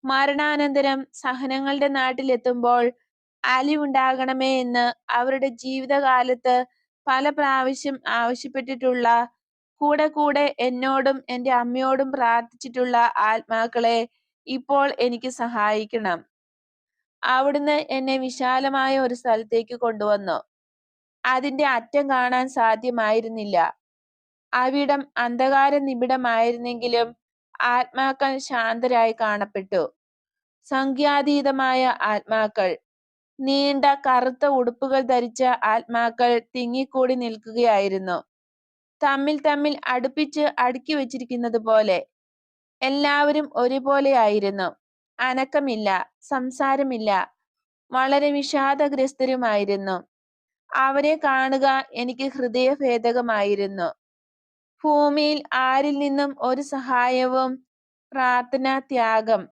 മരണാനന്തരം സഹനങ്ങളുടെ നാട്ടിലെത്തുമ്പോൾ അലിവുണ്ടാകണമേ എന്ന് അവരുടെ ജീവിതകാലത്ത് പല പ്രാവശ്യം ആവശ്യപ്പെട്ടിട്ടുള്ള, കൂടെ കൂടെ എന്നോടും എൻ്റെ അമ്മയോടും പ്രാർത്ഥിച്ചിട്ടുള്ള ആത്മാക്കളെ ഇപ്പോൾ എനിക്ക് സഹായിക്കണം. അവിടുന്ന് എന്നെ വിശാലമായ ഒരു സ്ഥലത്തേക്ക് കൊണ്ടുവന്നു. അതിന്റെ അറ്റം കാണാൻ സാധ്യമായിരുന്നില്ല. അവിടം അന്ധകാര നിബിഡമായിരുന്നെങ്കിലും ആത്മാക്കൾ ശാന്തരായി കാണപ്പെട്ടു. സംഖ്യാതീതമായ ആത്മാക്കൾ. നീണ്ട കറുത്ത ഉടുപ്പുകൾ ധരിച്ച ആത്മാക്കൾ തിങ്ങിക്കൂടി നിൽക്കുകയായിരുന്നു, തമ്മിൽ തമ്മിൽ അടുപ്പിച്ച് അടുക്കി വച്ചിരിക്കുന്നത് പോലെ. എല്ലാവരും ഒരുപോലെയായിരുന്നു. അനക്കമില്ല, സംസാരമില്ല, വളരെ വിഷാദഗ്രസ്തരുമായിരുന്നു. അവരെ കാണുക എനിക്ക് ഹൃദയഭേദകമായിരുന്നു. ഭൂമിയിൽ ആരിൽ നിന്നും ഒരു സഹായവും, പ്രാർത്ഥന, ത്യാഗം